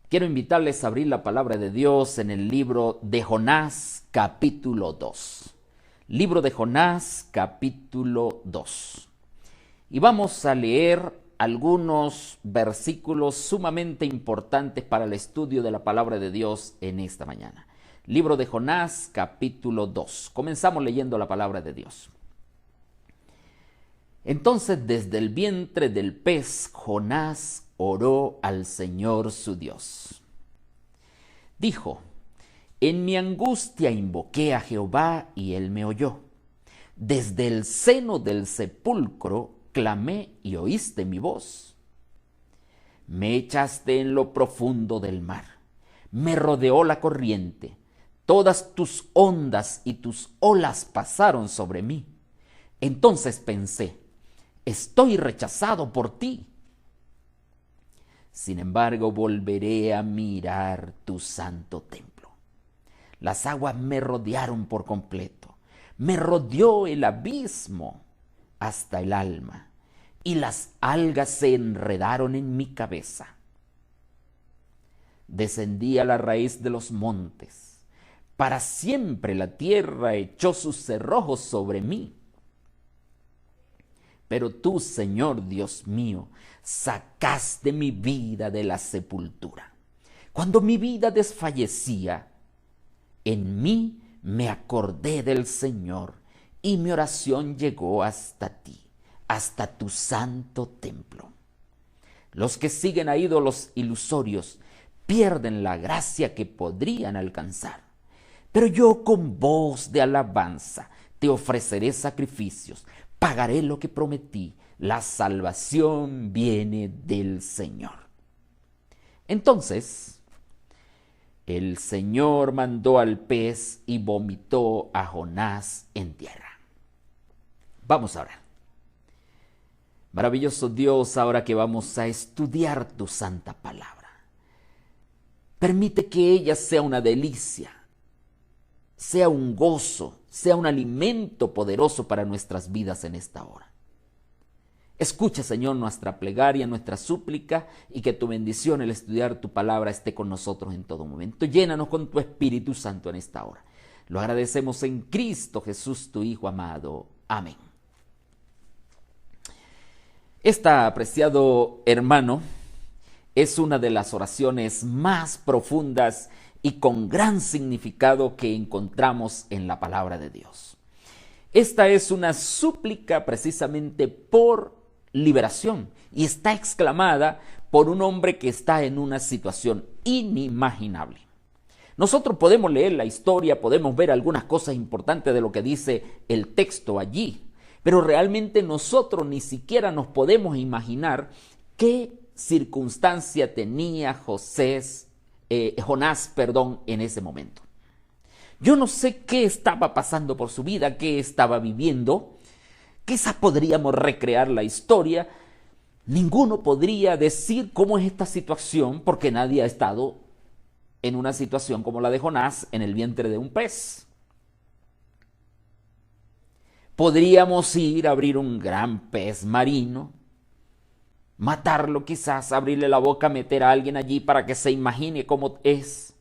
Quiero invitarles a abrir la palabra de Dios en el libro de Jonás, capítulo 2. Libro de Jonás, capítulo 2. Y vamos a leer algunos versículos sumamente importantes para el estudio de la palabra de Dios en esta mañana. Libro de Jonás, capítulo 2. Comenzamos leyendo la palabra de Dios. Entonces, desde el vientre del pez, Jonás oró al Señor su Dios. Dijo: en mi angustia invoqué a Jehová y él me oyó. Desde el seno del sepulcro clamé y oíste mi voz. Me echaste en lo profundo del mar, me rodeó la corriente, todas tus ondas y tus olas pasaron sobre mí. Entonces pensé: estoy rechazado por ti. Sin embargo, volveré a mirar tu santo templo. Las aguas me rodearon por completo, me rodeó el abismo hasta el alma, y las algas se enredaron en mi cabeza. Descendí a la raíz de los montes, para siempre la tierra echó sus cerrojos sobre mí. Pero tú, Señor Dios mío, sacaste mi vida de la sepultura. Cuando mi vida desfallecía, en mí me acordé del Señor, y mi oración llegó hasta ti, hasta tu santo templo. Los que siguen a ídolos ilusorios pierden la gracia que podrían alcanzar. Pero yo con voz de alabanza te ofreceré sacrificios, pagaré lo que prometí, la salvación viene del Señor. Entonces, el Señor mandó al pez y vomitó a Jonás en tierra. Vamos a orar. Maravilloso Dios, ahora que vamos a estudiar tu santa palabra, permite que ella sea una delicia, sea un gozo, sea un alimento poderoso para nuestras vidas en esta hora. Escucha, Señor, nuestra plegaria, nuestra súplica, y que tu bendición al estudiar tu palabra esté con nosotros en todo momento. Llénanos con tu Espíritu Santo en esta hora. Lo agradecemos en Cristo Jesús, tu Hijo amado. Amén. Esta, apreciado hermano, es una de las oraciones más profundas y con gran significado que encontramos en la palabra de Dios. Esta es una súplica precisamente por liberación y está exclamada por un hombre que está en una situación inimaginable. Nosotros podemos leer la historia, podemos ver algunas cosas importantes de lo que dice el texto allí, pero realmente nosotros ni siquiera nos podemos imaginar qué circunstancia tenía Jonás, en ese momento. Yo no sé qué estaba pasando por su vida, qué estaba viviendo. Quizás podríamos recrear la historia. Ninguno podría decir cómo es esta situación, porque nadie ha estado en una situación como la de Jonás en el vientre de un pez. Podríamos ir a abrir un gran pez marino, matarlo quizás, abrirle la boca, meter a alguien allí para que se imagine cómo es.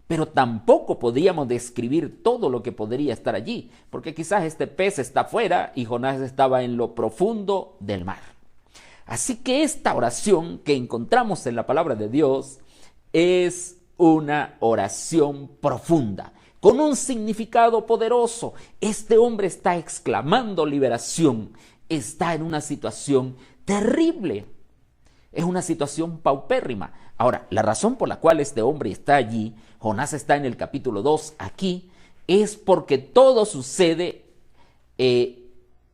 Pero tampoco podríamos describir todo lo que podría estar allí, porque quizás este pez está afuera y Jonás estaba en lo profundo del mar. Así que esta oración que encontramos en la palabra de Dios es una oración profunda, con un significado poderoso. Este hombre está exclamando liberación, está en una situación terrible. Es una situación paupérrima. Ahora, la razón por la cual este hombre está allí, Jonás está en el capítulo 2 aquí, es porque todo sucede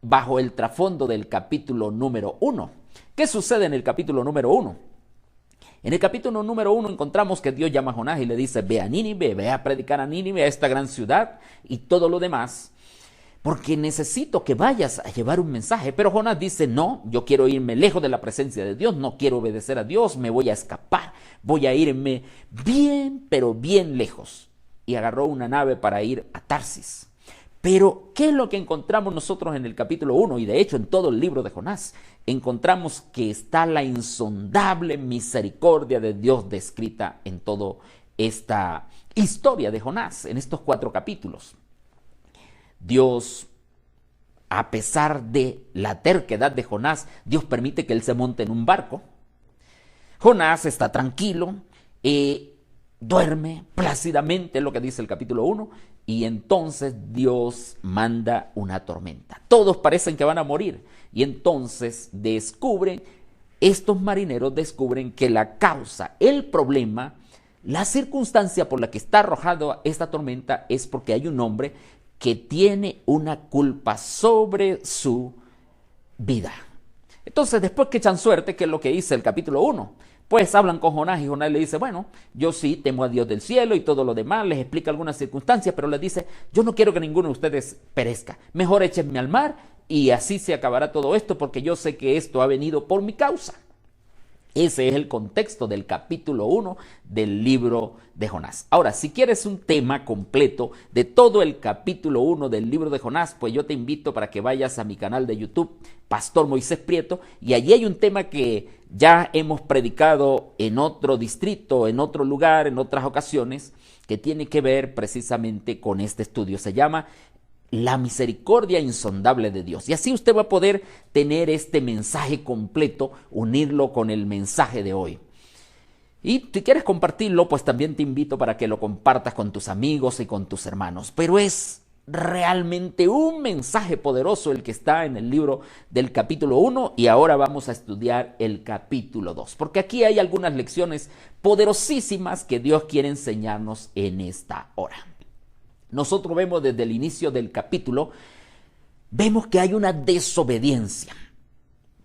bajo el trasfondo del capítulo número 1. ¿Qué sucede en el capítulo número 1? En el capítulo número 1 encontramos que Dios llama a Jonás y le dice: ve a Nínive, ve a predicar a Nínive, a esta gran ciudad y todo lo demás, porque necesito que vayas a llevar un mensaje. Pero Jonás dice: no, yo quiero irme lejos de la presencia de Dios, no quiero obedecer a Dios, me voy a escapar, voy a irme bien, pero bien lejos. Y agarró una nave para ir a Tarsis. Pero, ¿qué es lo que encontramos nosotros en el capítulo 1? Y de hecho en todo el libro de Jonás, encontramos que está la insondable misericordia de Dios descrita en toda esta historia de Jonás, en estos 4 capítulos. Dios, a pesar de la terquedad de Jonás, Dios permite que él se monte en un barco. Jonás está tranquilo, duerme plácidamente, lo que dice el capítulo 1, y entonces Dios manda una tormenta. Todos parecen que van a morir, y entonces estos marineros descubren que la causa, el problema, la circunstancia por la que está arrojada esta tormenta es porque hay un hombre que tiene una culpa sobre su vida. Entonces, después que echan suerte, ¿qué es lo que dice el capítulo 1? Pues hablan con Jonás y Jonás le dice, bueno, yo sí temo a Dios del cielo y todo lo demás, les explica algunas circunstancias, pero les dice, yo no quiero que ninguno de ustedes perezca, mejor échenme al mar y así se acabará todo esto porque yo sé que esto ha venido por mi causa. Ese es el contexto del capítulo 1 del libro de Jonás. Ahora, si quieres un tema completo de todo el capítulo 1 del libro de Jonás, pues yo te invito para que vayas a mi canal de YouTube, Pastor Moisés Prieto, y allí hay un tema que ya hemos predicado en otro distrito, en otro lugar, en otras ocasiones, que tiene que ver precisamente con este estudio. Se llama la misericordia insondable de Dios. Y así usted va a poder tener este mensaje completo, unirlo con el mensaje de hoy. Y si quieres compartirlo, pues también te invito para que lo compartas con tus amigos y con tus hermanos. Pero es realmente un mensaje poderoso el que está en el libro del capítulo 1 y ahora vamos a estudiar el capítulo 2. Porque aquí hay algunas lecciones poderosísimas que Dios quiere enseñarnos en esta hora. Nosotros vemos desde el inicio del capítulo, vemos que hay una desobediencia.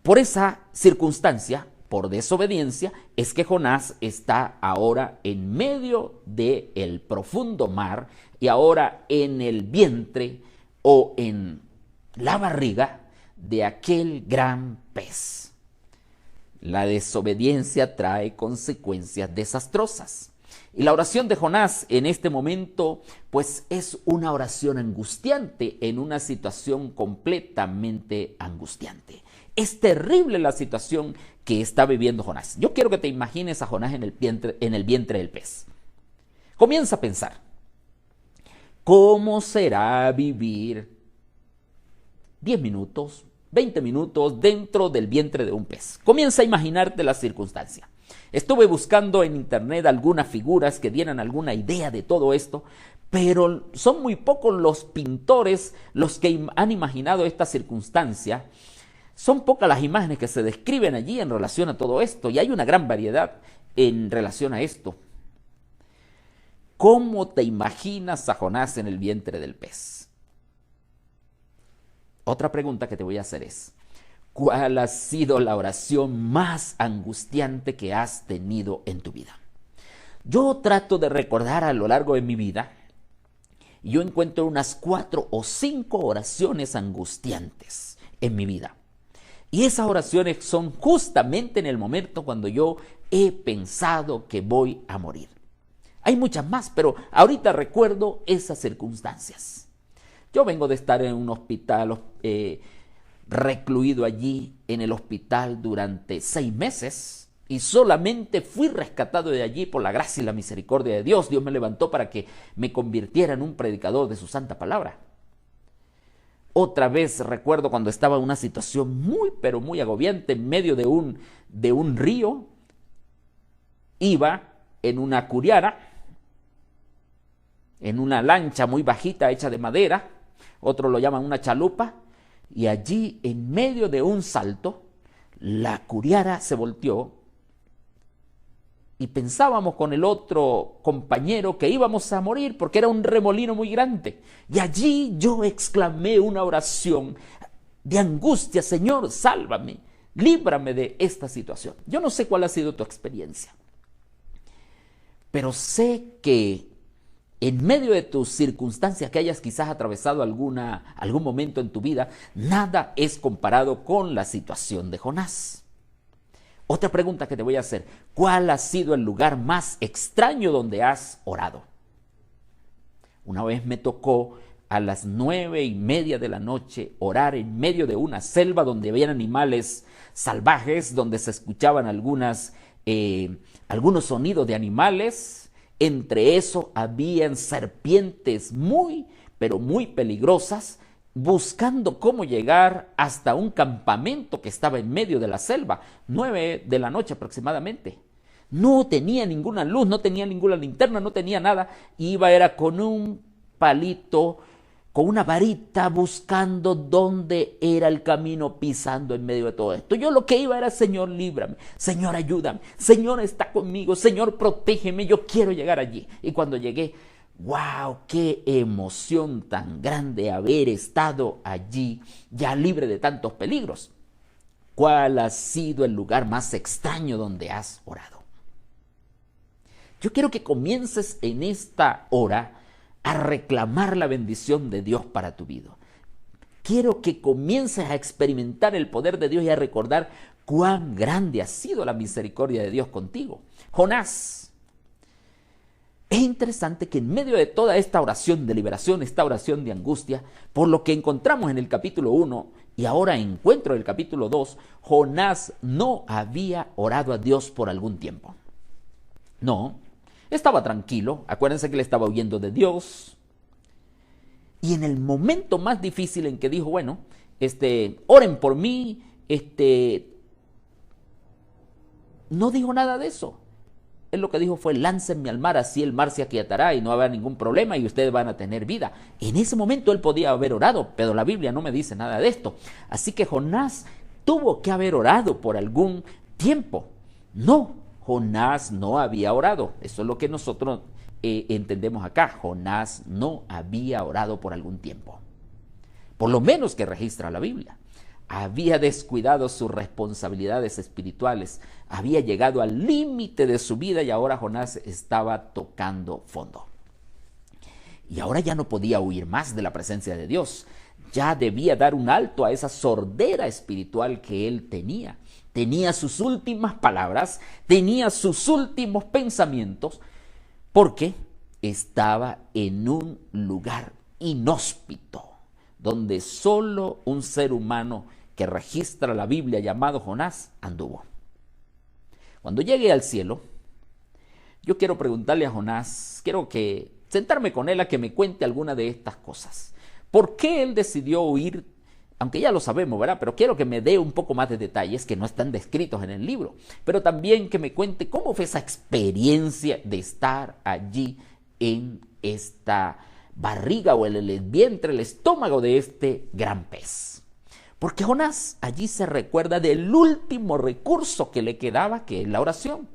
Por esa circunstancia, por desobediencia, es que Jonás está ahora en medio del profundo mar y ahora en el vientre o en la barriga de aquel gran pez. La desobediencia trae consecuencias desastrosas. Y la oración de Jonás en este momento, pues es una oración angustiante en una situación completamente angustiante. Es terrible la situación que está viviendo Jonás. Yo quiero que te imagines a Jonás en el vientre del pez. Comienza a pensar, ¿cómo será vivir 10 minutos, 20 minutos dentro del vientre de un pez? Comienza a imaginarte la circunstancia. Estuve buscando en internet algunas figuras que dieran alguna idea de todo esto, pero son muy pocos los pintores los que han imaginado esta circunstancia. Son pocas las imágenes que se describen allí en relación a todo esto y hay una gran variedad en relación a esto. ¿Cómo te imaginas a Jonás en el vientre del pez? Otra pregunta que te voy a hacer es, ¿cuál ha sido la oración más angustiante que has tenido en tu vida? Yo trato de recordar a lo largo de mi vida y yo encuentro unas 4 o 5 oraciones angustiantes en mi vida. Y esas oraciones son justamente en el momento cuando yo he pensado que voy a morir. Hay muchas más, pero ahorita recuerdo esas circunstancias. Yo vengo de estar en un hospital recluido allí en el hospital durante 6 meses y solamente fui rescatado de allí por la gracia y la misericordia de Dios. Dios me levantó para que me convirtiera en un predicador de su santa palabra. Otra vez recuerdo cuando estaba en una situación muy, pero muy agobiante en medio de un río. Iba en una curiara, en una lancha muy bajita hecha de madera, otros lo llaman una chalupa, y allí en medio de un salto, la curiara se volteó y pensábamos con el otro compañero que íbamos a morir porque era un remolino muy grande. Y allí yo exclamé una oración de angustia: Señor, sálvame, líbrame de esta situación. Yo no sé cuál ha sido tu experiencia, pero sé que en medio de tus circunstancias que hayas quizás atravesado algún momento en tu vida, nada es comparado con la situación de Jonás. Otra pregunta que te voy a hacer: ¿cuál ha sido el lugar más extraño donde has orado? Una vez me tocó a las 9:30 de la noche, orar en medio de una selva donde había animales salvajes, donde se escuchaban algunos sonidos de animales. Entre eso habían serpientes muy, pero muy peligrosas, buscando cómo llegar hasta un campamento que estaba en medio de la selva, 9 de la noche aproximadamente. No tenía ninguna luz, no tenía ninguna linterna, no tenía nada. Era con un palito, con una varita, buscando dónde era el camino, pisando en medio de todo esto. Yo lo que iba era: Señor, líbrame, Señor, ayúdame, Señor, está conmigo, Señor, protégeme, yo quiero llegar allí. Y cuando llegué, ¡wow! ¡Qué emoción tan grande haber estado allí, ya libre de tantos peligros! ¿Cuál ha sido el lugar más extraño donde has orado? Yo quiero que comiences en esta hora a reclamar la bendición de Dios para tu vida. Quiero que comiences a experimentar el poder de Dios y a recordar cuán grande ha sido la misericordia de Dios contigo. Jonás. Es interesante que en medio de toda esta oración de liberación, esta oración de angustia, por lo que encontramos en el capítulo 1 y ahora encuentro en el capítulo 2, Jonás no había orado a Dios por algún tiempo. No, estaba tranquilo. Acuérdense que le estaba huyendo de Dios. Y en el momento más difícil en que dijo, bueno, oren por mí, no dijo nada de eso. Él lo que dijo fue: láncenme al mar, así el mar se aquietará y no habrá ningún problema y ustedes van a tener vida. En ese momento él podía haber orado, pero la Biblia no me dice nada de esto. Así que Jonás tuvo que haber orado por algún tiempo. No, Jonás no había orado. Eso es lo que nosotros entendemos acá. Jonás no había orado por algún tiempo. Por lo menos que registra la Biblia. Había descuidado sus responsabilidades espirituales, había llegado al límite de su vida y ahora Jonás estaba tocando fondo. Y ahora ya no podía huir más de la presencia de Dios, ya debía dar un alto a esa sordera espiritual que él tenía. Tenía sus últimas palabras, tenía sus últimos pensamientos, porque estaba en un lugar inhóspito, donde solo un ser humano que registra la Biblia llamado Jonás anduvo. Cuando llegue al cielo, yo quiero preguntarle a Jonás, quiero sentarme con él a que me cuente alguna de estas cosas. ¿Por qué él decidió huir? Aunque ya lo sabemos, ¿verdad? Pero quiero que me dé un poco más de detalles que no están descritos en el libro. Pero también que me cuente cómo fue esa experiencia de estar allí en esta barriga o en el vientre, el estómago de este gran pez. Porque Jonás allí se recuerda del último recurso que le quedaba, que es la oración.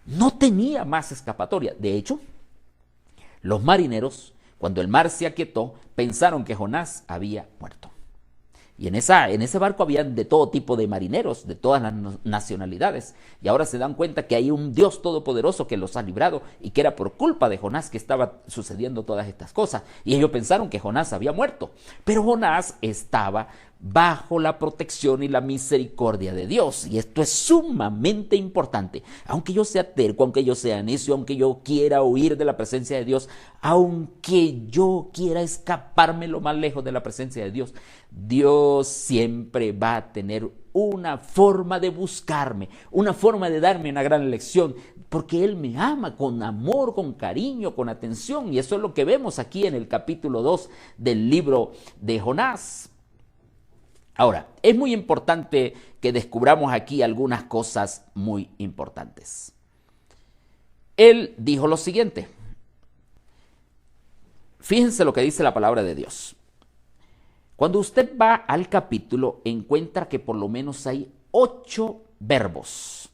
No tenía más escapatoria. De hecho, los marineros, cuando el mar se aquietó, pensaron que Jonás había muerto. Y en ese barco habían de todo tipo de marineros, de todas las nacionalidades. Y ahora se dan cuenta que hay un Dios todopoderoso que los ha librado y que era por culpa de Jonás que estaba sucediendo todas estas cosas. Y ellos pensaron que Jonás había muerto. Pero Jonás estaba bajo la protección y la misericordia de Dios. Y esto es sumamente importante. Aunque yo sea terco, aunque yo sea necio, aunque yo quiera huir de la presencia de Dios, aunque yo quiera escaparme lo más lejos de la presencia de Dios, Dios siempre va a tener una forma de buscarme, una forma de darme una gran lección, porque Él me ama con amor, con cariño, con atención. Y eso es lo que vemos aquí en el capítulo 2 del libro de Jonás. Ahora, es muy importante que descubramos aquí algunas cosas muy importantes. Él dijo lo siguiente. Fíjense lo que dice la palabra de Dios. Cuando usted va al capítulo, encuentra que por lo menos hay 8 verbos.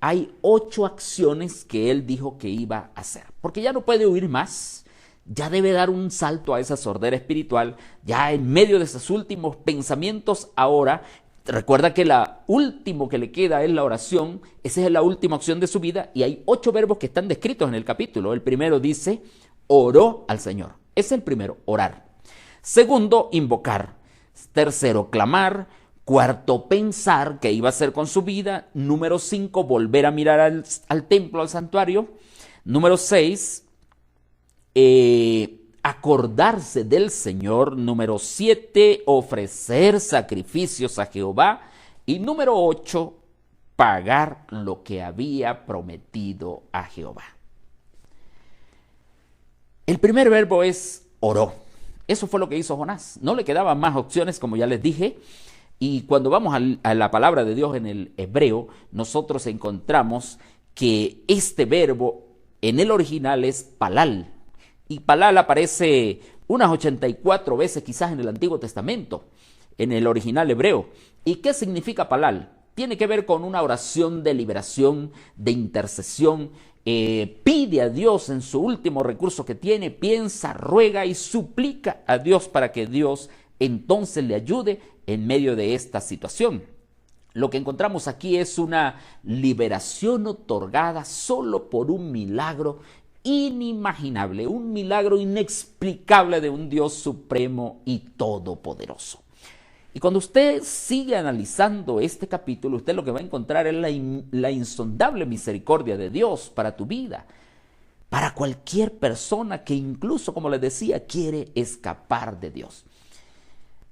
Hay 8 acciones que él dijo que iba a hacer. Porque ya no puede huir más. Ya debe dar un salto a esa sordera espiritual. Ya en medio de esos últimos pensamientos, ahora recuerda que la último que le queda es la oración. Esa es la última acción de su vida. Y hay 8 verbos que están descritos en el capítulo. El primero dice, oró al Señor. Es el primero, orar. Segundo, invocar. Tercero, clamar. Cuarto, pensar qué iba a hacer con su vida. Número 5, volver a mirar al templo, al santuario. Número 6, acordarse del Señor. Número 7, ofrecer sacrificios a Jehová. Y número 8, pagar lo que había prometido a Jehová. El primer verbo es oró. Eso fue lo que hizo Jonás. No le quedaban más opciones, como ya les dije. Y cuando vamos a la palabra de Dios en el hebreo, nosotros encontramos que este verbo en el original es palal. Y palal aparece unas 84 veces quizás en el Antiguo Testamento, en el original hebreo. ¿Y qué significa palal? Tiene que ver con una oración de liberación, de intercesión. Pide a Dios en su último recurso que tiene, piensa, ruega y suplica a Dios para que Dios entonces le ayude en medio de esta situación. Lo que encontramos aquí es una liberación otorgada solo por un milagro inimaginable, un milagro inexplicable de un Dios supremo y todopoderoso. Y cuando usted sigue analizando este capítulo, usted lo que va a encontrar es la insondable misericordia de Dios para tu vida, para cualquier persona que incluso, como les decía, quiere escapar de Dios.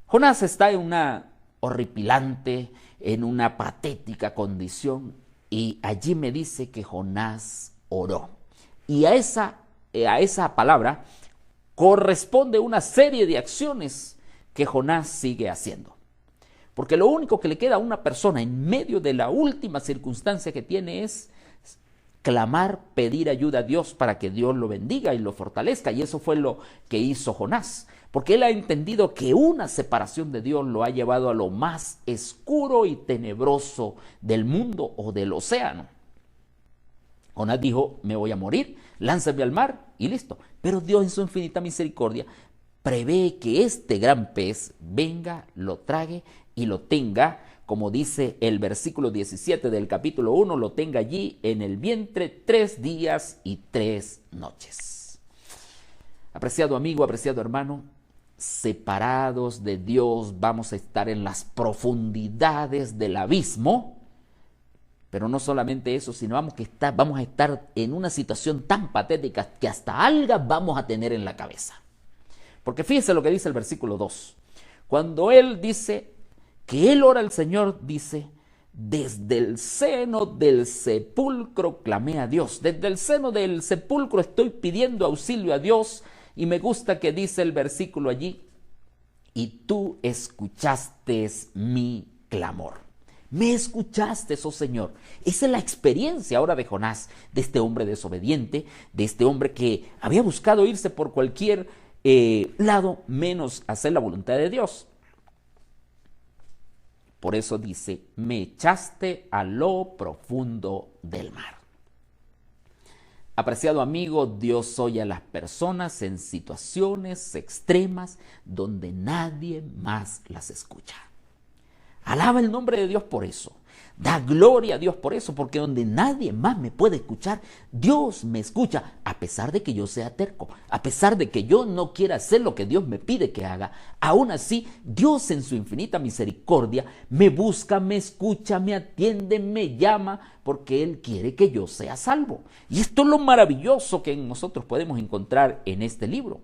Jonás está en una horripilante, en una patética condición, y allí me dice que Jonás oró. Y a esa palabra corresponde una serie de acciones que Jonás sigue haciendo. Porque lo único que le queda a una persona en medio de la última circunstancia que tiene es clamar, pedir ayuda a Dios para que Dios lo bendiga y lo fortalezca. Y eso fue lo que hizo Jonás. Porque él ha entendido que una separación de Dios lo ha llevado a lo más oscuro y tenebroso del mundo o del océano. Jonás dijo, me voy a morir, lánzame al mar y listo. Pero Dios en su infinita misericordia prevé que este gran pez venga, lo trague y lo tenga, como dice el versículo 17 del capítulo 1, lo tenga allí en el vientre 3 días y 3 noches. Apreciado amigo, apreciado hermano, separados de Dios vamos a estar en las profundidades del abismo, pero no solamente eso, sino vamos a estar en una situación tan patética que hasta algas vamos a tener en la cabeza. Porque fíjese lo que dice el versículo 2. Cuando él dice que él ora al Señor, dice, desde el seno del sepulcro clamé a Dios. Desde el seno del sepulcro estoy pidiendo auxilio a Dios. Y me gusta que dice el versículo allí, y tú escuchaste mi clamor. Me escuchaste, oh Señor. Esa es la experiencia ahora de Jonás, de este hombre desobediente, de este hombre que había buscado irse por cualquier lado menos hacer la voluntad de Dios. Por eso dice, me echaste a lo profundo del mar. Apreciado amigo, Dios oye a las personas en situaciones extremas donde nadie más las escucha. Alaba el nombre de Dios por eso. Da gloria a Dios por eso, porque donde nadie más me puede escuchar, Dios me escucha, a pesar de que yo sea terco, a pesar de que yo no quiera hacer lo que Dios me pide que haga. Aún así, Dios en su infinita misericordia me busca, me escucha, me atiende, me llama, porque Él quiere que yo sea salvo. Y esto es lo maravilloso que nosotros podemos encontrar en este libro.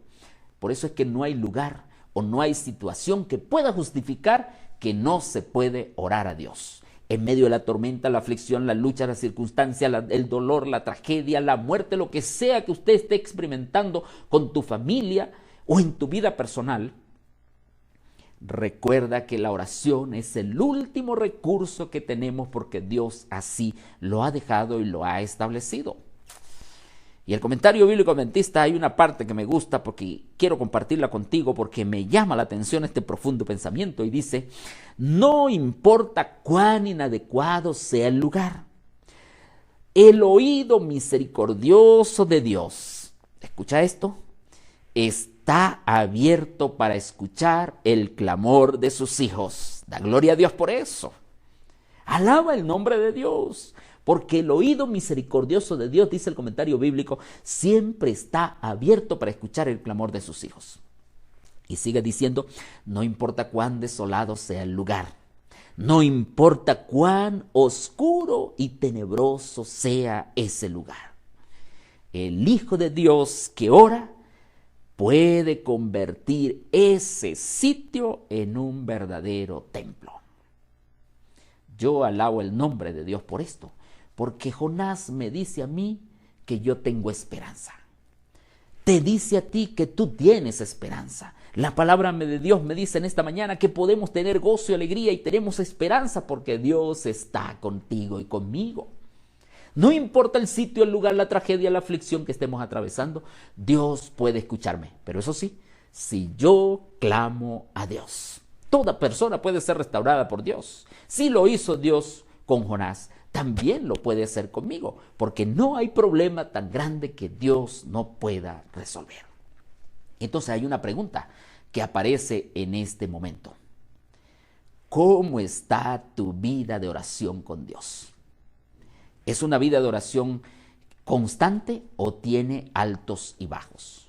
Por eso es que no hay lugar o no hay situación que pueda justificar que no se puede orar a Dios. En medio de la tormenta, la aflicción, la lucha, la circunstancia, el dolor, la tragedia, la muerte, lo que sea que usted esté experimentando con tu familia o en tu vida personal, recuerda que la oración es el último recurso que tenemos porque Dios así lo ha dejado y lo ha establecido. Y el comentario bíblico adventista, hay una parte que me gusta porque quiero compartirla contigo porque me llama la atención este profundo pensamiento y dice, no importa cuán inadecuado sea el lugar, el oído misericordioso de Dios, escucha esto, está abierto para escuchar el clamor de sus hijos. Da gloria a Dios por eso. Alaba el nombre de Dios. Porque el oído misericordioso de Dios, dice el comentario bíblico, siempre está abierto para escuchar el clamor de sus hijos. Y sigue diciendo, no importa cuán desolado sea el lugar, no importa cuán oscuro y tenebroso sea ese lugar. El Hijo de Dios que ora puede convertir ese sitio en un verdadero templo. Yo alabo el nombre de Dios por esto, porque Jonás me dice a mí que yo tengo esperanza. Te dice a ti que tú tienes esperanza. La palabra de Dios me dice en esta mañana que podemos tener gozo y alegría y tenemos esperanza porque Dios está contigo y conmigo. No importa el sitio, el lugar, la tragedia, la aflicción que estemos atravesando, Dios puede escucharme. Pero eso sí, si yo clamo a Dios, toda persona puede ser restaurada por Dios. Si lo hizo Dios con Jonás, también lo puede hacer conmigo, porque no hay problema tan grande que Dios no pueda resolver. Entonces hay una pregunta que aparece en este momento. ¿Cómo está tu vida de oración con Dios? ¿Es una vida de oración constante o tiene altos y bajos?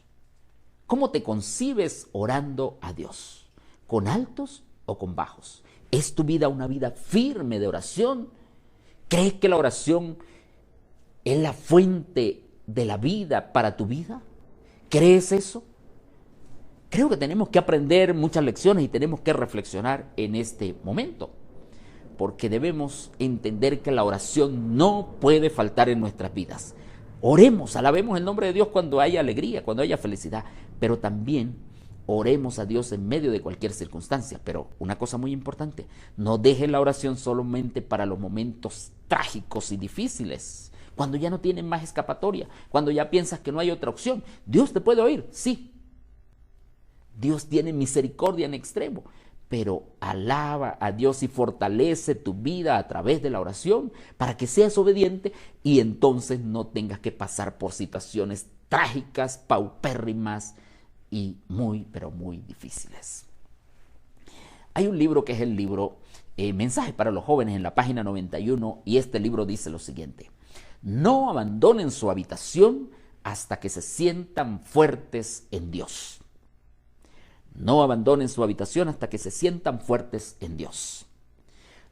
¿Cómo te concibes orando a Dios? ¿Con altos o con bajos? ¿Es tu vida una vida firme de oración? ¿Crees que la oración es la fuente de la vida para tu vida? ¿Crees eso? Creo que tenemos que aprender muchas lecciones y tenemos que reflexionar en este momento, porque debemos entender que la oración no puede faltar en nuestras vidas. Oremos, alabemos el nombre de Dios cuando haya alegría, cuando haya felicidad, pero también oremos a Dios en medio de cualquier circunstancia. Pero una cosa muy importante, no dejes la oración solamente para los momentos trágicos y difíciles, cuando ya no tienes más escapatoria, cuando ya piensas que no hay otra opción. Dios te puede oír, sí. Dios tiene misericordia en extremo, pero alaba a Dios y fortalece tu vida a través de la oración para que seas obediente y entonces no tengas que pasar por situaciones trágicas, paupérrimas y muy, pero muy difíciles. Hay un libro que es el libro Mensaje para los Jóvenes en la página 91 y este libro dice lo siguiente: no abandonen su habitación hasta que se sientan fuertes en Dios. No abandonen su habitación hasta que se sientan fuertes en Dios.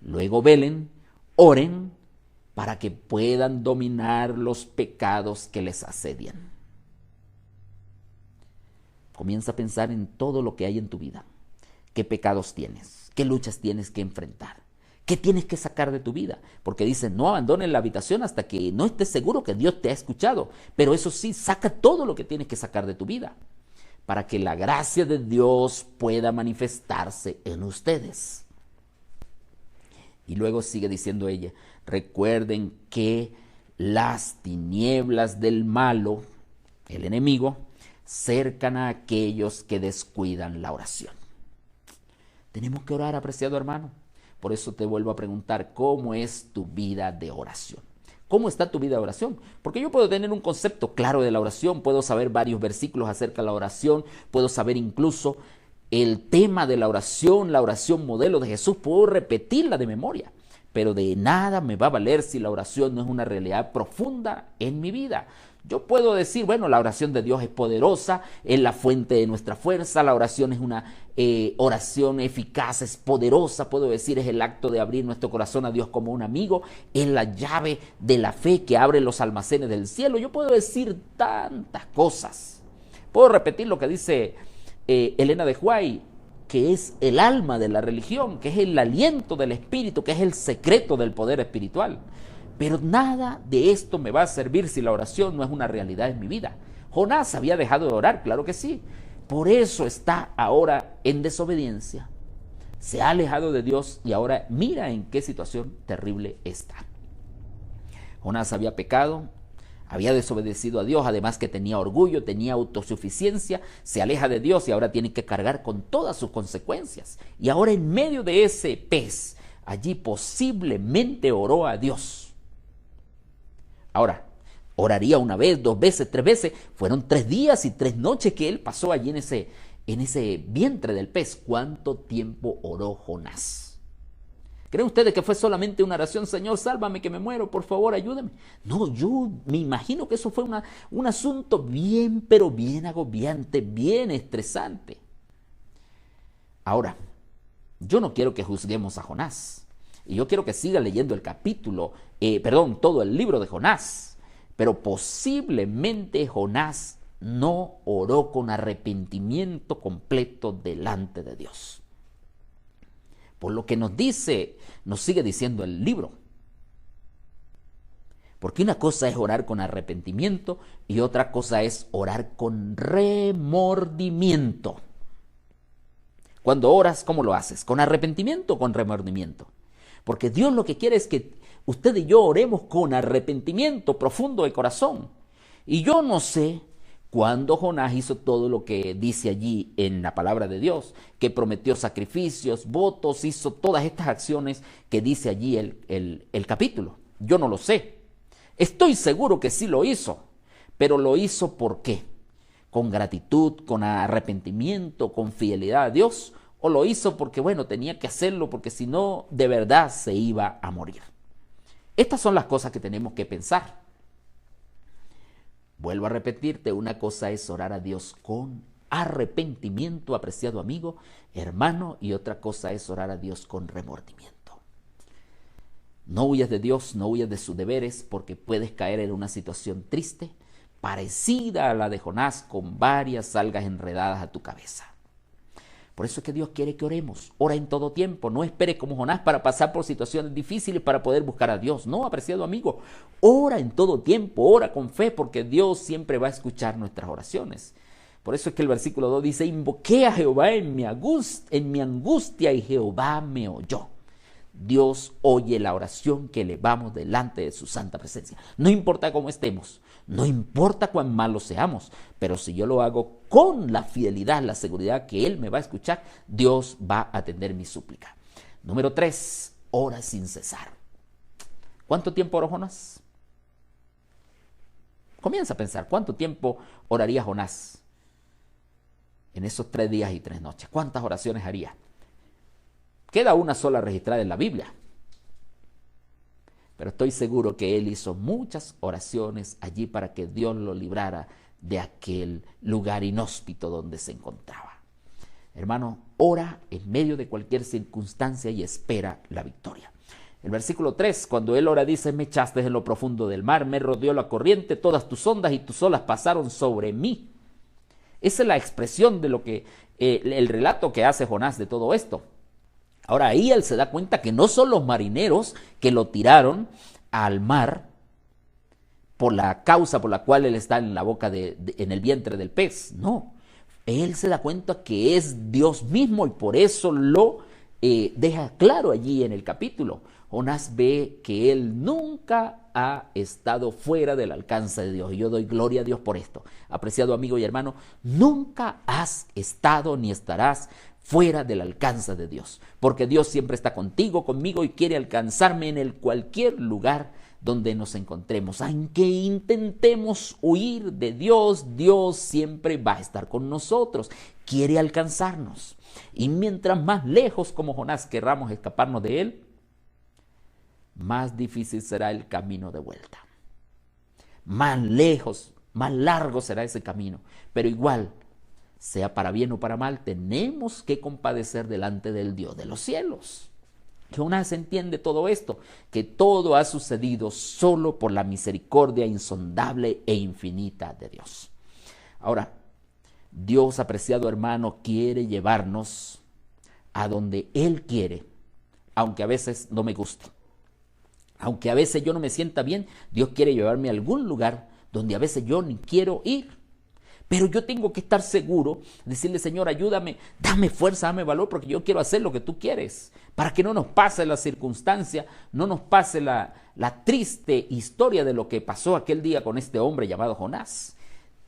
Luego velen, oren, para que puedan dominar los pecados que les asedian. Comienza a pensar en todo lo que hay en tu vida. ¿Qué pecados tienes? ¿Qué luchas tienes que enfrentar? ¿Qué tienes que sacar de tu vida? Porque dice, no abandonen la habitación hasta que no estés seguro que Dios te ha escuchado. Pero eso sí, saca todo lo que tienes que sacar de tu vida, para que la gracia de Dios pueda manifestarse en ustedes. Y luego sigue diciendo ella, recuerden que las tinieblas del malo, el enemigo, cercan a aquellos que descuidan la oración. Tenemos que orar, apreciado hermano. Por eso te vuelvo a preguntar, ¿cómo es tu vida de oración? ¿Cómo está tu vida de oración? Porque yo puedo tener un concepto claro de la oración, puedo saber varios versículos acerca de la oración, puedo saber incluso el tema de la oración modelo de Jesús, puedo repetirla de memoria, pero de nada me va a valer si la oración no es una realidad profunda en mi vida. Yo puedo decir, bueno, la oración de Dios es poderosa, es la fuente de nuestra fuerza, la oración es una oración eficaz, es poderosa, puedo decir, es el acto de abrir nuestro corazón a Dios como un amigo, es la llave de la fe que abre los almacenes del cielo. Yo puedo decir tantas cosas. Puedo repetir lo que dice Elena de White, que es el alma de la religión, que es el aliento del espíritu, que es el secreto del poder espiritual. Pero nada de esto me va a servir si la oración no es una realidad en mi vida. Jonás había dejado de orar, claro que sí. Por eso está ahora en desobediencia. Se ha alejado de Dios y ahora mira en qué situación terrible está. Jonás había pecado, había desobedecido a Dios, además que tenía orgullo, tenía autosuficiencia, se aleja de Dios y ahora tiene que cargar con todas sus consecuencias. Y ahora en medio de ese pez, allí posiblemente oró a Dios. Ahora, oraría una vez, 2 veces, 3 veces. Fueron 3 días y 3 noches que él pasó allí en ese vientre del pez. ¿Cuánto tiempo oró Jonás? ¿Creen ustedes que fue solamente una oración? Señor, sálvame que me muero, por favor, ayúdame. No, yo me imagino que eso fue un asunto bien, pero bien agobiante, bien estresante. Ahora, yo no quiero que juzguemos a Jonás. Y yo quiero que siga leyendo el todo el libro de Jonás. Pero posiblemente Jonás no oró con arrepentimiento completo delante de Dios. Por lo que nos sigue diciendo el libro. Porque una cosa es orar con arrepentimiento y otra cosa es orar con remordimiento. Cuando oras, ¿cómo lo haces? ¿Con arrepentimiento o con remordimiento? Porque Dios lo que quiere es que usted y yo oremos con arrepentimiento profundo de corazón. Y yo no sé cuándo Jonás hizo todo lo que dice allí en la palabra de Dios, que prometió sacrificios, votos, hizo todas estas acciones que dice allí el capítulo. Yo no lo sé. Estoy seguro que sí lo hizo, pero lo hizo ¿por qué? ¿Con gratitud, con arrepentimiento, con fidelidad a Dios? ¿O lo hizo porque, bueno, tenía que hacerlo porque si no, de verdad se iba a morir? Estas son las cosas que tenemos que pensar. Vuelvo a repetirte, una cosa es orar a Dios con arrepentimiento, apreciado amigo, hermano, y otra cosa es orar a Dios con remordimiento. No huyas de Dios, no huyas de sus deberes, porque puedes caer en una situación triste, parecida a la de Jonás, con varias algas enredadas a tu cabeza. Por eso es que Dios quiere que oremos. Ora en todo tiempo. No esperes como Jonás para pasar por situaciones difíciles para poder buscar a Dios. No, apreciado amigo. Ora en todo tiempo. Ora con fe, porque Dios siempre va a escuchar nuestras oraciones. Por eso es que el versículo 2 dice: invoqué a Jehová en mi angustia y Jehová me oyó. Dios oye la oración que elevamos delante de su santa presencia. No importa cómo estemos, no importa cuán malos seamos, pero si yo lo hago con la fidelidad, la seguridad que Él me va a escuchar, Dios va a atender mi súplica. Número 3, ora sin cesar. ¿Cuánto tiempo oró Jonás? Comienza a pensar, ¿cuánto tiempo oraría Jonás en esos 3 días y 3 noches? ¿Cuántas oraciones haría? Queda una sola registrada en la Biblia. Pero estoy seguro que él hizo muchas oraciones allí para que Dios lo librara de aquel lugar inhóspito donde se encontraba. Hermano, ora en medio de cualquier circunstancia y espera la victoria. El versículo 3, cuando él ora, dice: me echaste en lo profundo del mar, me rodeó la corriente, todas tus ondas y tus olas pasaron sobre mí. Esa es la expresión de lo que el relato que hace Jonás de todo esto. Ahora ahí él se da cuenta que no son los marineros que lo tiraron al mar por la causa por la cual él está en la boca en el vientre del pez. No, él se da cuenta que es Dios mismo y por eso lo deja claro allí en el capítulo. Jonás ve que él nunca ha estado fuera del alcance de Dios. Y yo doy gloria a Dios por esto. Apreciado amigo y hermano, nunca has estado ni estarás fuera del alcance de Dios, porque Dios siempre está contigo, conmigo y quiere alcanzarme en cualquier lugar donde nos encontremos. Aunque intentemos huir de Dios, Dios siempre va a estar con nosotros, quiere alcanzarnos. Y mientras más lejos como Jonás querramos escaparnos de Él, más difícil será el camino de vuelta. Más lejos, más largo será ese camino, pero igual, sea para bien o para mal, tenemos que compadecer delante del Dios de los cielos. Jonás entiende todo esto, que todo ha sucedido solo por la misericordia insondable e infinita de Dios. Ahora, Dios, apreciado hermano, quiere llevarnos a donde Él quiere, aunque a veces no me guste. Aunque a veces yo no me sienta bien, Dios quiere llevarme a algún lugar donde a veces yo ni quiero ir. Pero yo tengo que estar seguro, decirle: Señor, ayúdame, dame fuerza, dame valor, porque yo quiero hacer lo que tú quieres. Para que no nos pase la circunstancia, no nos pase la triste historia de lo que pasó aquel día con este hombre llamado Jonás.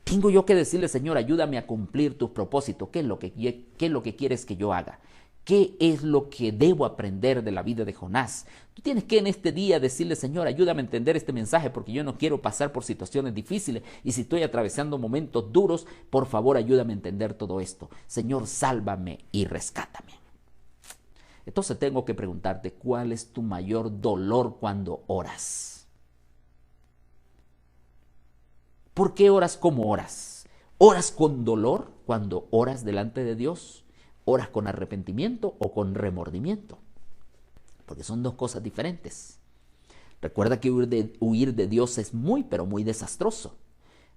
Tengo yo que decirle: Señor, ayúdame a cumplir tus propósitos. ¿Qué es lo que quieres que yo haga? ¿Qué es lo que debo aprender de la vida de Jonás? Tú tienes que en este día decirle: Señor, ayúdame a entender este mensaje porque yo no quiero pasar por situaciones difíciles y si estoy atravesando momentos duros, por favor, ayúdame a entender todo esto. Señor, sálvame y rescátame. Entonces tengo que preguntarte, ¿cuál es tu mayor dolor cuando oras? ¿Por qué oras como oras? ¿Oras con dolor cuando oras delante de Dios? ¿Oras con arrepentimiento o con remordimiento? Porque son dos cosas diferentes. Recuerda que huir de Dios es muy, pero muy desastroso.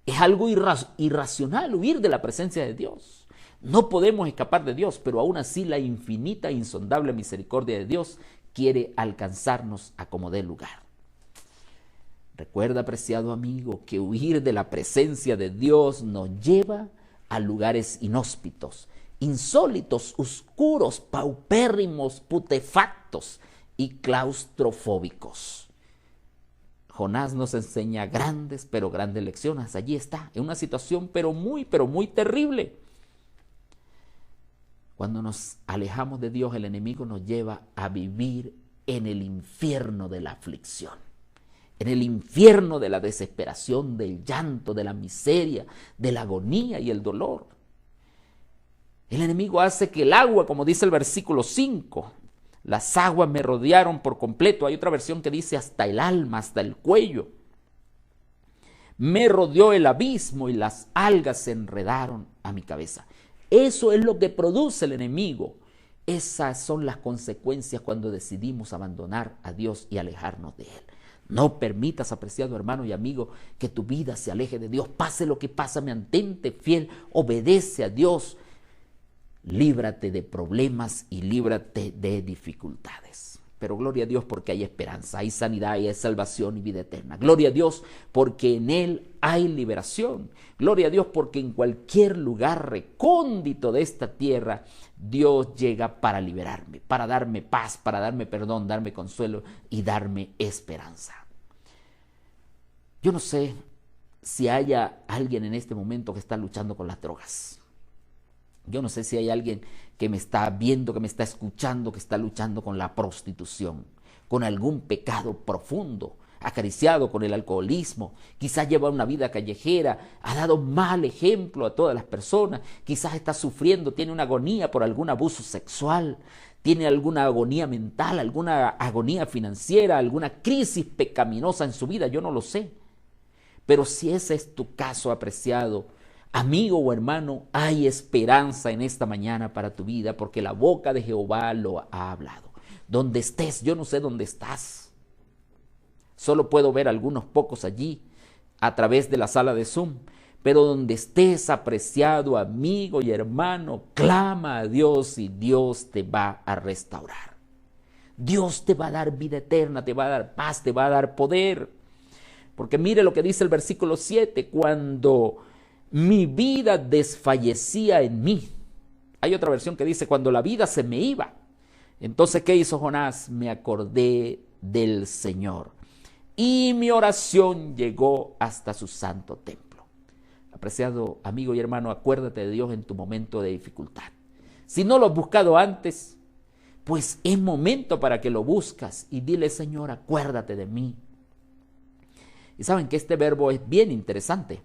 Es algo irracional huir de la presencia de Dios. No podemos escapar de Dios, pero aún así la infinita e insondable misericordia de Dios quiere alcanzarnos a como dé lugar. Recuerda, apreciado amigo, que huir de la presencia de Dios nos lleva a lugares inhóspitos, insólitos, oscuros, paupérrimos, putefactos y claustrofóbicos. Jonás nos enseña grandes, pero grandes lecciones. Allí está, en una situación pero muy terrible. Cuando nos alejamos de Dios, el enemigo nos lleva a vivir en el infierno de la aflicción, en el infierno de la desesperación, del llanto, de la miseria, de la agonía y el dolor. El enemigo hace que el agua, como dice el versículo 5, las aguas me rodearon por completo. Hay otra versión que dice hasta el alma, hasta el cuello. Me rodeó el abismo y las algas se enredaron a mi cabeza. Eso es lo que produce el enemigo. Esas son las consecuencias cuando decidimos abandonar a Dios y alejarnos de Él. No permitas, apreciado hermano y amigo, que tu vida se aleje de Dios. Pase lo que pase, mantente fiel, obedece a Dios. Líbrate de problemas y líbrate de dificultades. Pero gloria a Dios porque hay esperanza, hay sanidad, hay salvación y vida eterna. Gloria a Dios porque en Él hay liberación. Gloria a Dios porque en cualquier lugar recóndito de esta tierra, Dios llega para liberarme, para darme paz, para darme perdón, darme consuelo y darme esperanza. Yo no sé si haya alguien en este momento que está luchando con las drogas. Yo no sé si hay alguien que me está viendo, que me está escuchando, que está luchando con la prostitución, con algún pecado profundo, acariciado con el alcoholismo, quizás lleva una vida callejera, ha dado mal ejemplo a todas las personas, quizás está sufriendo, tiene una agonía por algún abuso sexual, tiene alguna agonía mental, alguna agonía financiera, alguna crisis pecaminosa en su vida, yo no lo sé. Pero si ese es tu caso, apreciado amigo o hermano, hay esperanza en esta mañana para tu vida porque la boca de Jehová lo ha hablado. Donde estés, yo no sé dónde estás. Solo puedo ver algunos pocos allí a través de la sala de Zoom. Pero donde estés, apreciado amigo y hermano, clama a Dios y Dios te va a restaurar. Dios te va a dar vida eterna, te va a dar paz, te va a dar poder. Porque mire lo que dice el versículo 7, cuando mi vida desfallecía en mí. Hay otra versión que dice, cuando la vida se me iba. Entonces, ¿qué hizo Jonás? Me acordé del Señor. Y mi oración llegó hasta su santo templo. Apreciado amigo y hermano, acuérdate de Dios en tu momento de dificultad. Si no lo has buscado antes, pues es momento para que lo buscas y dile, Señor, acuérdate de mí. Y saben que este verbo es bien interesante.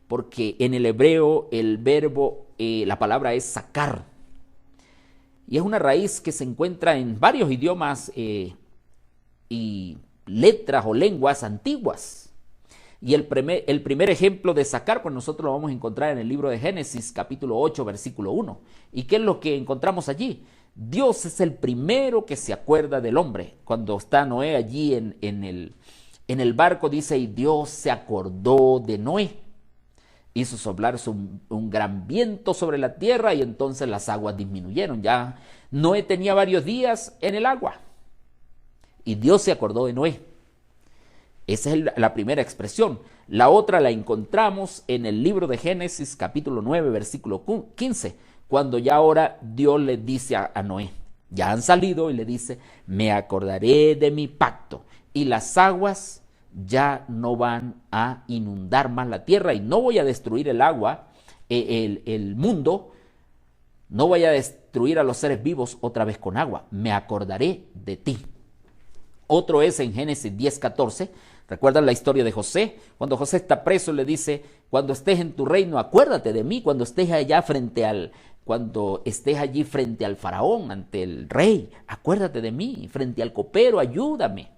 Porque en el hebreo el verbo, la palabra es sacar. Y es una raíz que se encuentra en varios idiomas y letras o lenguas antiguas. Y el primer ejemplo de sacar, pues nosotros lo vamos a encontrar en el libro de Génesis, capítulo 8, versículo 1. ¿Y qué es lo que encontramos allí? Dios es el primero que se acuerda del hombre. Cuando está Noé allí en el barco, dice, y Dios se acordó de Noé. Hizo soplar un gran viento sobre la tierra y entonces las aguas disminuyeron. Ya Noé tenía varios días en el agua y Dios se acordó de Noé. Esa es la primera expresión. La otra la encontramos en el libro de Génesis capítulo 9 versículo 15, cuando ya ahora Dios le dice a Noé, ya han salido, y le dice, me acordaré de mi pacto y las aguas ya no van a inundar más la tierra y no voy a destruir el agua, el mundo, no voy a destruir a los seres vivos otra vez con agua, me acordaré de ti. Otro es en Génesis 10:14, recuerdan la historia de José, cuando José está preso le dice, cuando estés en tu reino acuérdate de mí, cuando estés allí frente al faraón, ante el rey, acuérdate de mí, frente al copero, ayúdame.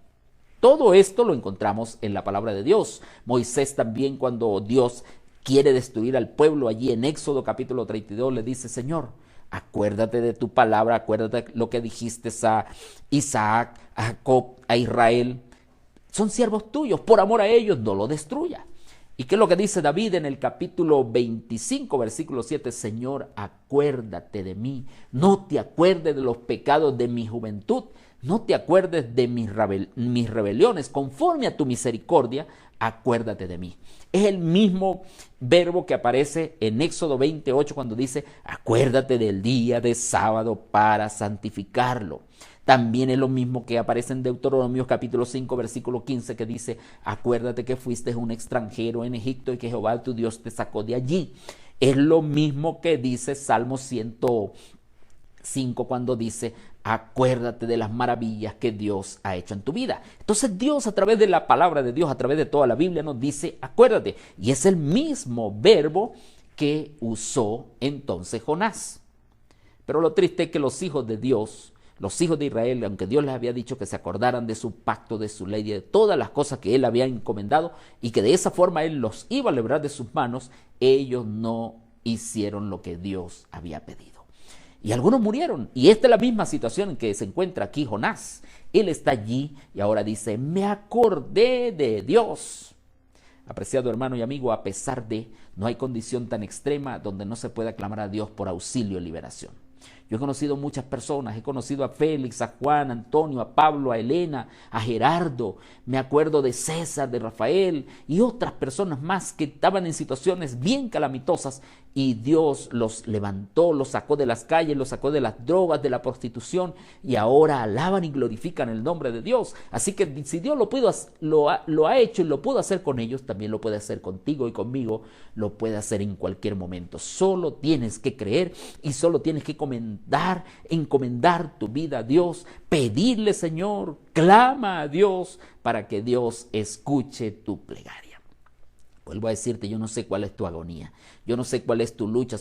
Todo esto lo encontramos en la palabra de Dios. Moisés también, cuando Dios quiere destruir al pueblo, allí en Éxodo capítulo 32 le dice, Señor, acuérdate de tu palabra, acuérdate lo que dijiste a Isaac, a Jacob, a Israel. Son siervos tuyos, por amor a ellos no lo destruya. ¿Y qué es lo que dice David en el capítulo 25, versículo 7? Señor, acuérdate de mí, no te acuerdes de los pecados de mi juventud, no te acuerdes de mis rebeliones, conforme a tu misericordia, acuérdate de mí. Es el mismo verbo que aparece en Éxodo 28 cuando dice, acuérdate del día de sábado para santificarlo. También es lo mismo que aparece en Deuteronomio capítulo 5 versículo 15 que dice, acuérdate que fuiste un extranjero en Egipto y que Jehová tu Dios te sacó de allí. Es lo mismo que dice Salmo 105 cuando dice, acuérdate de las maravillas que Dios ha hecho en tu vida. Entonces Dios, a través de la palabra de Dios, a través de toda la Biblia, nos dice, acuérdate. Y es el mismo verbo que usó entonces Jonás. Pero lo triste es que los hijos de Dios, los hijos de Israel, aunque Dios les había dicho que se acordaran de su pacto, de su ley, de todas las cosas que él había encomendado y que de esa forma él los iba a librar de sus manos, ellos no hicieron lo que Dios había pedido. Y algunos murieron. Y esta es la misma situación en que se encuentra aquí Jonás. Él está allí y ahora dice, me acordé de Dios. Apreciado hermano y amigo, a pesar de, no hay condición tan extrema donde no se pueda clamar a Dios por auxilio y liberación. Yo he conocido muchas personas, he conocido a Félix, a Juan, a Antonio, a Pablo, a Elena, a Gerardo, me acuerdo de César, de Rafael y otras personas más que estaban en situaciones bien calamitosas y Dios los levantó, los sacó de las calles, los sacó de las drogas, de la prostitución y ahora alaban y glorifican el nombre de Dios. Así que si Dios lo ha hecho y lo pudo hacer con ellos, también lo puede hacer contigo y conmigo, lo puede hacer en cualquier momento. Solo tienes que creer y solo tienes que encomendar tu vida a Dios, pedirle, Señor, clama a Dios para que Dios escuche tu plegaria. Vuelvo a decirte, yo no sé cuál es tu agonía, yo no sé cuál es tu lucha,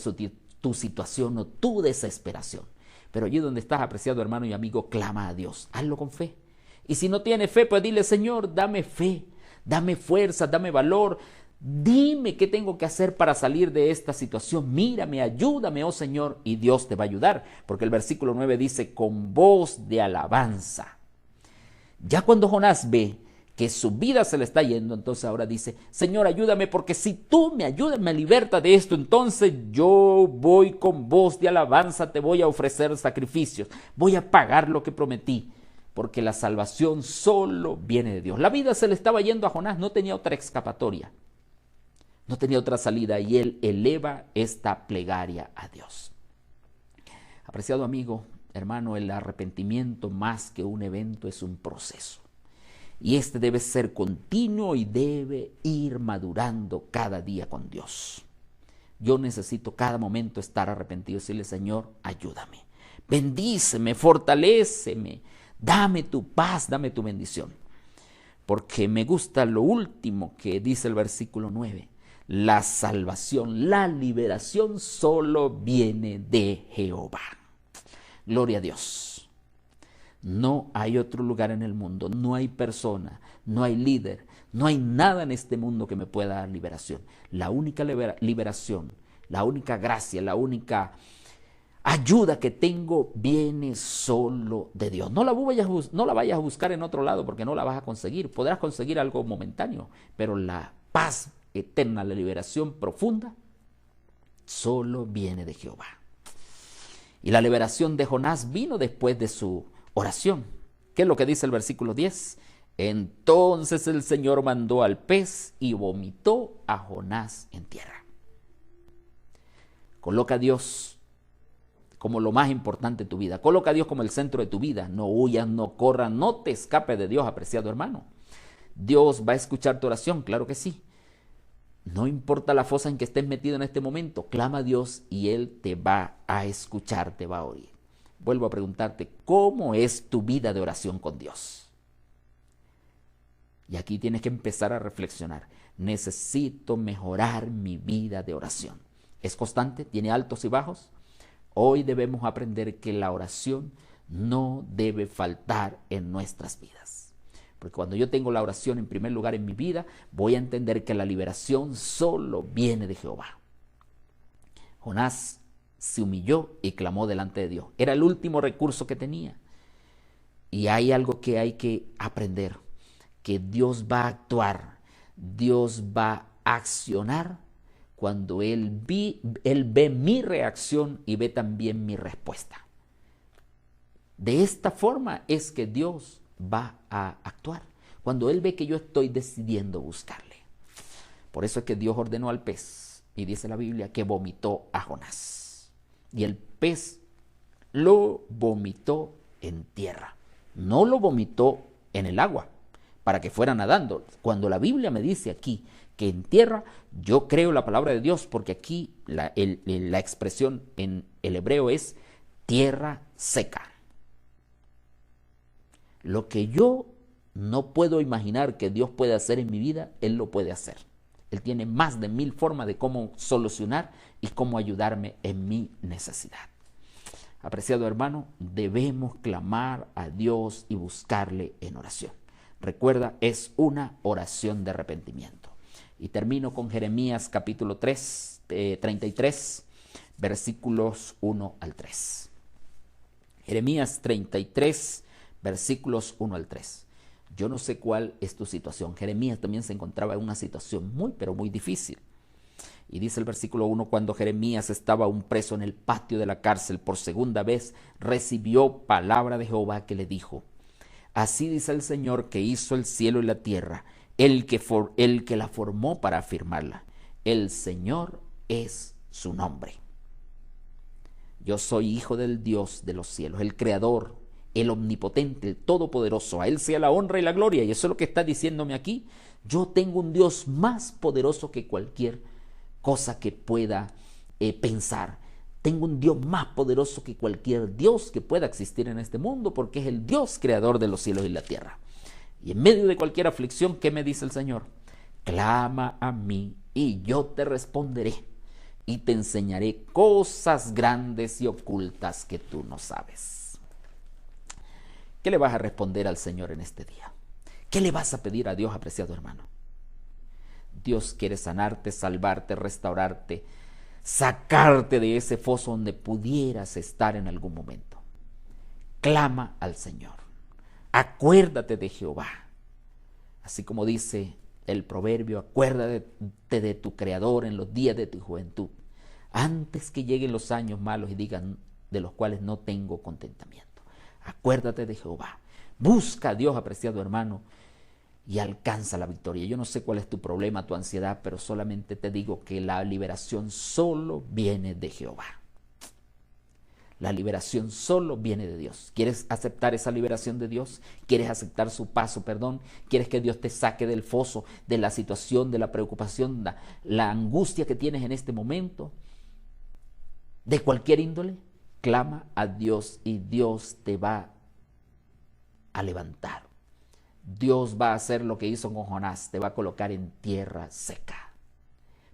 tu situación o tu desesperación, pero allí donde estás, apreciado hermano y amigo, clama a Dios, hazlo con fe. Y si no tienes fe, pues dile, Señor, dame fe, dame fuerza, dame valor, dime qué tengo que hacer para salir de esta situación, mírame, ayúdame, oh Señor, y Dios te va a ayudar, porque el versículo 9 dice, con voz de alabanza. Ya cuando Jonás ve que su vida se le está yendo, entonces ahora dice, Señor, ayúdame, porque si tú me ayudas, me libertas de esto, entonces yo voy con voz de alabanza, te voy a ofrecer sacrificios, voy a pagar lo que prometí, porque la salvación solo viene de Dios. La vida se le estaba yendo a Jonás, no tenía otra escapatoria, no tenía otra salida, y él eleva esta plegaria a Dios. Apreciado amigo, hermano, el arrepentimiento más que un evento es un proceso. Y este debe ser continuo y debe ir madurando cada día con Dios. Yo necesito cada momento estar arrepentido y decirle, Señor, ayúdame, bendíceme, fortaléceme, dame tu paz, dame tu bendición. Porque me gusta lo último que dice el versículo 9. La salvación, la liberación solo viene de Jehová. Gloria a Dios. No hay otro lugar en el mundo, no hay persona, no hay líder, no hay nada en este mundo que me pueda dar liberación. La única liberación, la única gracia, la única ayuda que tengo viene solo de Dios. No la vayas a buscar en otro lado porque no la vas a conseguir. Podrás conseguir algo momentáneo, pero la paz eterna, la liberación profunda, solo viene de Jehová. Y la liberación de Jonás vino después de su oración. ¿Qué es lo que dice el versículo 10? Entonces el Señor mandó al pez y vomitó a Jonás en tierra. Coloca a Dios como lo más importante de tu vida. Coloca a Dios como el centro de tu vida. No huyas, no corras, no te escapes de Dios, apreciado hermano. Dios va a escuchar tu oración, claro que sí. No importa la fosa en que estés metido en este momento, clama a Dios y Él te va a escuchar, te va a oír. Vuelvo a preguntarte, ¿cómo es tu vida de oración con Dios? Y aquí tienes que empezar a reflexionar. Necesito mejorar mi vida de oración. ¿Es constante? ¿Tiene altos y bajos? Hoy debemos aprender que la oración no debe faltar en nuestras vidas. Porque cuando yo tengo la oración en primer lugar en mi vida, voy a entender que la liberación solo viene de Jehová. Jonás se humilló y clamó delante de Dios. Era el último recurso que tenía. Y hay algo que hay que aprender, que Dios va a actuar, Dios va accionar cuando Él ve mi reacción y ve también mi respuesta. De esta forma es que Dios va a actuar, cuando Él ve que yo estoy decidiendo buscarle. Por eso es que Dios ordenó al pez, y dice la Biblia que vomitó a Jonás. Y el pez lo vomitó en tierra, no lo vomitó en el agua para que fuera nadando. Cuando la Biblia me dice aquí que en tierra, yo creo la palabra de Dios, porque aquí la expresión en el hebreo es tierra seca. Lo que yo no puedo imaginar que Dios puede hacer en mi vida, Él lo puede hacer. Él tiene más de 1000 formas de cómo solucionar y cómo ayudarme en mi necesidad. Apreciado hermano, debemos clamar a Dios y buscarle en oración. Recuerda, es una oración de arrepentimiento. Y termino con Jeremías capítulo 33, versículos 1 al 3. Jeremías 33, versículos 1 al 3. Yo no sé cuál es tu situación. Jeremías también se encontraba en una situación muy, pero muy difícil. Y dice el versículo 1, cuando Jeremías estaba aún preso en el patio de la cárcel por segunda vez, recibió palabra de Jehová que le dijo: así dice el Señor que hizo el cielo y la tierra, el que la formó para afirmarla. El Señor es su nombre. Yo soy hijo del Dios de los cielos, el creador, el omnipotente, el todopoderoso. A Él sea la honra y la gloria. Y eso es lo que está diciéndome aquí. Yo tengo un Dios más poderoso que cualquier cosa que pueda pensar. Tengo un Dios más poderoso que cualquier Dios que pueda existir en este mundo, porque es el Dios creador de los cielos y la tierra. Y en medio de cualquier aflicción, ¿qué me dice el Señor? Clama a mí y yo te responderé y te enseñaré cosas grandes y ocultas que tú no sabes. ¿Qué le vas a responder al Señor en este día? ¿Qué le vas a pedir a Dios, apreciado hermano? Dios quiere sanarte, salvarte, restaurarte, sacarte de ese foso donde pudieras estar en algún momento. Clama al Señor. Acuérdate de Jehová. Así como dice el proverbio, acuérdate de tu Creador en los días de tu juventud, antes que lleguen los años malos y digan de los cuales no tengo contentamiento. Acuérdate de Jehová. Busca a Dios, apreciado hermano, y alcanza la victoria. Yo no sé cuál es tu problema, tu ansiedad, pero solamente te digo que la liberación solo viene de Jehová. La liberación solo viene de Dios. ¿Quieres aceptar esa liberación de Dios? ¿Quieres aceptar su paso, perdón? ¿Quieres que Dios te saque del foso, de la situación, de la preocupación, la angustia que tienes en este momento? De cualquier índole, clama a Dios y Dios te va a levantar. Dios va a hacer lo que hizo con Jonás, te va a colocar en tierra seca.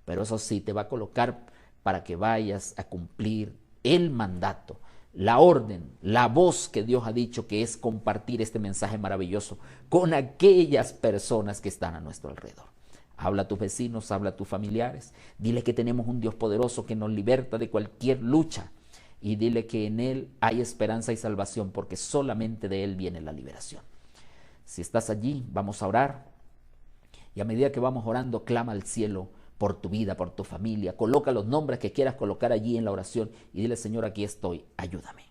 Pero eso sí, te va a colocar para que vayas a cumplir el mandato, la orden, la voz que Dios ha dicho, que es compartir este mensaje maravilloso con aquellas personas que están a nuestro alrededor. Habla a tus vecinos, habla a tus familiares, dile que tenemos un Dios poderoso que nos liberta de cualquier lucha y dile que en Él hay esperanza y salvación, porque solamente de Él viene la liberación. Si estás allí, vamos a orar y a medida que vamos orando, clama al cielo por tu vida, por tu familia. Coloca los nombres que quieras colocar allí en la oración y dile: Señor, aquí estoy, ayúdame.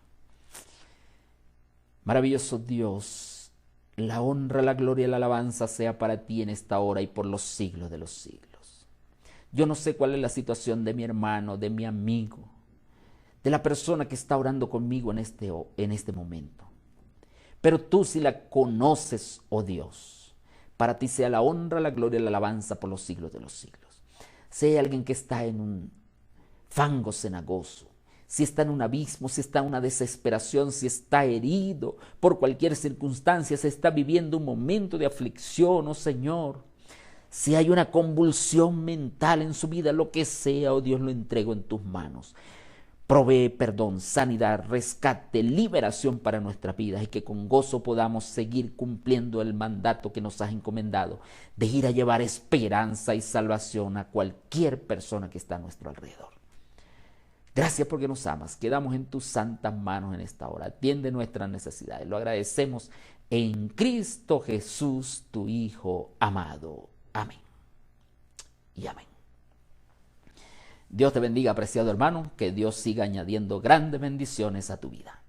Maravilloso Dios, la honra, la gloria y la alabanza sea para ti en esta hora y por los siglos de los siglos. Yo no sé cuál es la situación de mi hermano, de mi amigo, de la persona que está orando conmigo en este momento. Pero tú sí la conoces, oh Dios. Para ti sea la honra, la gloria y la alabanza por los siglos de los siglos. Si hay alguien que está en un fango cenagoso, si está en un abismo, si está en una desesperación, si está herido por cualquier circunstancia, si está viviendo un momento de aflicción, oh Señor, si hay una convulsión mental en su vida, lo que sea, oh Dios, lo entrego en tus manos. Provee perdón, sanidad, rescate, liberación para nuestras vidas y que con gozo podamos seguir cumpliendo el mandato que nos has encomendado de ir a llevar esperanza y salvación a cualquier persona que está a nuestro alrededor. Gracias porque nos amas. Quedamos en tus santas manos en esta hora. Atiende nuestras necesidades. Lo agradecemos en Cristo Jesús, tu Hijo amado. Amén. y amén. Dios te bendiga, apreciado hermano, que Dios siga añadiendo grandes bendiciones a tu vida.